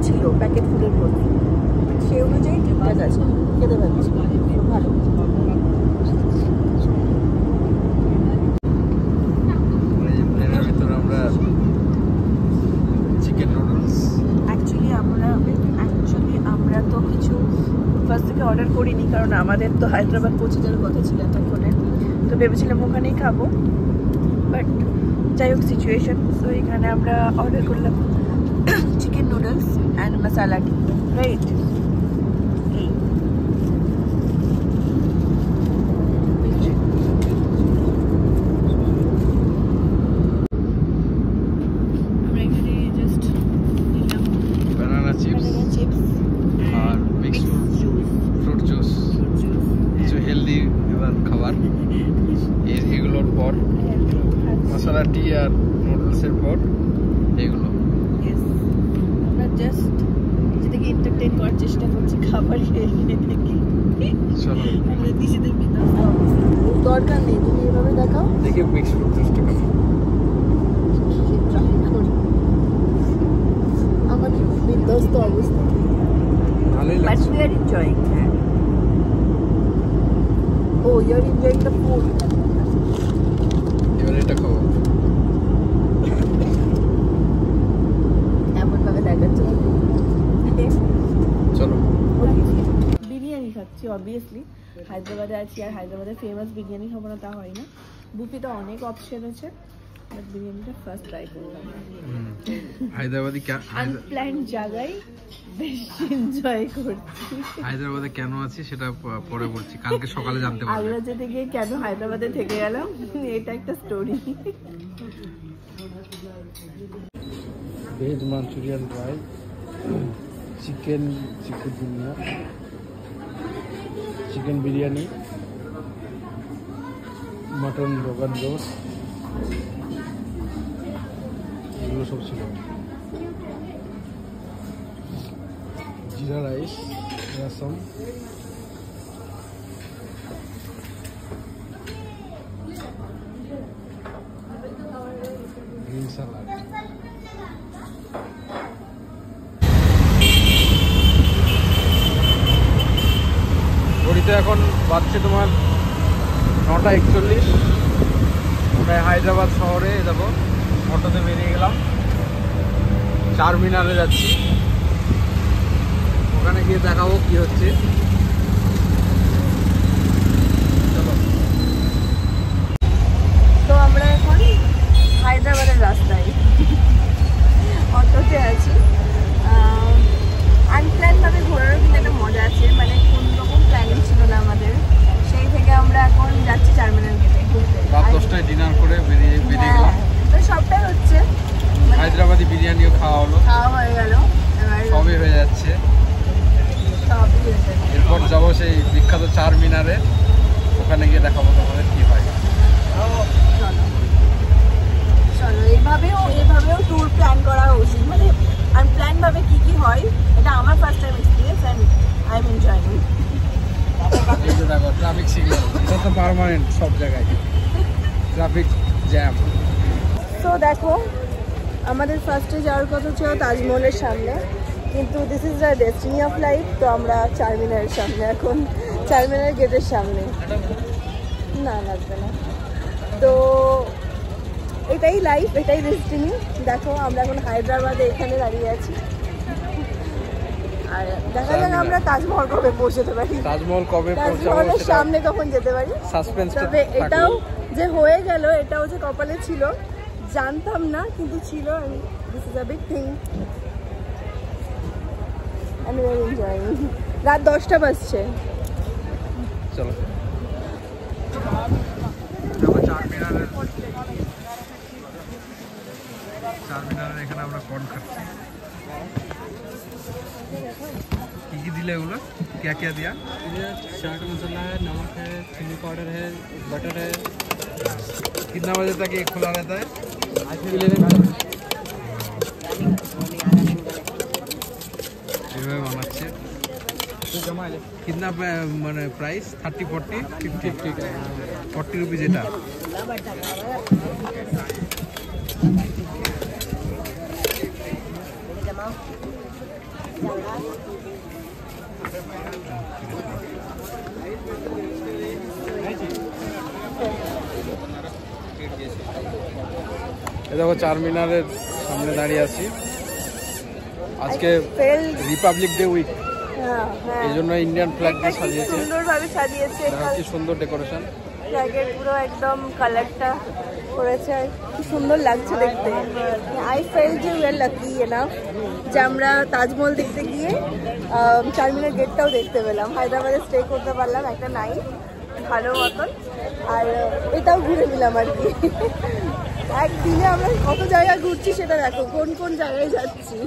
ছিল প্যাকেট ফুডের প্রতি, সেই অনুযায়ী ঠিকঠাক আছে, খেতে পাচ্ছি ভালো। আমরা তো কিছু ফার্স্ট থেকে অর্ডার করিনি, কারণ আমাদের তো হায়দ্রাবাদ পৌঁছে যাওয়ার কথা ছিল এতক্ষণে, তো ভেবেছিলাম ওখানেই খাবো, বাট যাই হোক সিচুয়েশন। সো এখানে আমরা অর্ডার করলাম chicken noodles and masala tea, right? Masala tea আর নুডলসের পর এগুলো আমরা জাস্ট নিজেদেরকে এন্টারটেইন করার চেষ্টা করছি খাবার খেয়ে দেখি। চলো আমরা নিজেদের দরকার নেই, তুমি এভাবে দেখাও, দেখি মিক্স ফ্রুট জুসটা কেমন। আমার বিধ্বস্ত অবস্থা, ভালোই but we are enjoying. Oh you are enjoying the food. এবার এটা খাবো, এমন ভাবে দেখাচ্ছ। চলো বিরিয়ানি খাচ্ছি অবভিয়াসলি, হায়দ্রাবাদে আছি আর হায়দ্রাবাদের ফেমাস বিরিয়ানি খাবো না তা হয় না। বুফেতে অনেক অপশন আছে, বাট বিরিয়ানিটা ফার্স্ট ট্রাই করলাম। হায়দ্রাবাদি আনপ্ল্যান্ড জায়গায় বেশ এনজয় করছি। হায়দ্রাবাদে কেন আছি সেটা পরে বলছি, কালকে সকালে জানতে পারবে। আগ্রা যেতে গিয়ে কেন হায়দ্রাবাদে থেকে গেলাম এটা একটা story. Veg Manchurian fry, chicken chicken biryani, mutton rogan josh, এগুলো সব ছিল। জিরা রাইস, রসম, গ্রিন সালাড। ঘড়িতে এখন বাজছে তোমার 9:41। প্রায় হায়দ্রাবাদ শহরে যাবো, অটোতে বেরিয়ে গেলাম, চারমিনারে যাচ্ছি, ওখানে গিয়ে দেখাবো কি হচ্ছে। চলো। তো আমরা এখন হায়দ্রাবাদের রাস্তায় অটোতে আছি। আনপ্ল্যান ভাবে ঘোরারও কিন্তু একটা মজা আছে, মানে কোন রকম প্ল্যানিং ছিল না আমাদের, সেই থেকে আমরা এখন যাচ্ছি চারমিনার গেটে ঘুরতে। রাত 10টায় ডিনার করে বেরিয়ে গেলাম। তো সবটাই হচ্ছে, হায়দ্রাবাদি বিরিয়ানিও খাওয়া হলো, খাওয়া হয়ে গেল, এবার সবই হয়ে যাচ্ছে। সবই হয়েছে। এরপর যাবো সেই বিখ্যাত চারমিনারে, ওখানে গিয়ে দেখাবো তোমাদের কি হয়। চলো চলো, এভাবেও ট্যুর প্ল্যান করা উচিত, মানে আনপ্ল্যান ভাবে কি হয়। এটা আমার first time experience and I am enjoying. এই যে দেখো ট্রাফিক সিগন্যাল, এটা তো পার্মানেন্ট সব জায়গায় ট্রাফিক জ্যাম। তো দেখো আমাদের ফার্স্টে যাওয়ার কথা ছিল তাজমহলের সামনে, কিন্তু this is the destiny of life. তো আমরা চারমিনারের সামনে, এখন চারমিনার গেটের সামনে। না লাগবে না, তো এটাই লাইফ, এটাই ডেস্টিনি। দেখো আমরা এখন হায়দ্রাবাদে এখানে দাঁড়িয়ে আছি, আর দেখা যাক আমরা তাজমহল কবে পৌঁছতে পারি, তাজমহলের সামনে কখন যেতে পারি। তবে এটাও যে হয়ে গেল, এটাও যে কপালে ছিল জানতাম না, কিন্তু ছিল। This is a big thing and we are enjoying. রাত 10টা বাজছে। চলো চারমিনারের এখানে আমরা কর্ন খাচ্ছি। কি दिले एगुलो क्या क्या दिया? चाट मसाला है, नमक है, चिली पाउडर है, बटर है। कितना बजे तक ये खुला रहता है? 11 कितना माने प्राइस 30 40 50 40 रुपीज এটা দেখো চারমিনারের সামনে দাঁড়িয়ে আছি। আজকে রিপাবলিক ডে উইক, এই জন্য ইন্ডিয়ান ফ্ল্যাগ দিয়ে সাজিয়েছে, সুন্দরভাবে সাজিয়েছে। কি সুন্দর ডেকোরেশন, ফ্ল্যাগের পুরো একদম কালারটা করেছে, কি সুন্দর লাগছে দেখতে। আই ফেল যে উই আর লাকি এনাফ যে আমরা তাজমহল দেখতে গিয়ে চারমিনার গেটটাও দেখতে পেলাম। হায়দ্রাবাদে স্টে করতে পারলাম একটা নাইট ভালো মতন, আর এটাও ঘুরে নিলাম আর কি। একদিনে আমরা কত জায়গায় ঘুরছি সেটা দেখো, কোন কোন জায়গায় যাচ্ছি।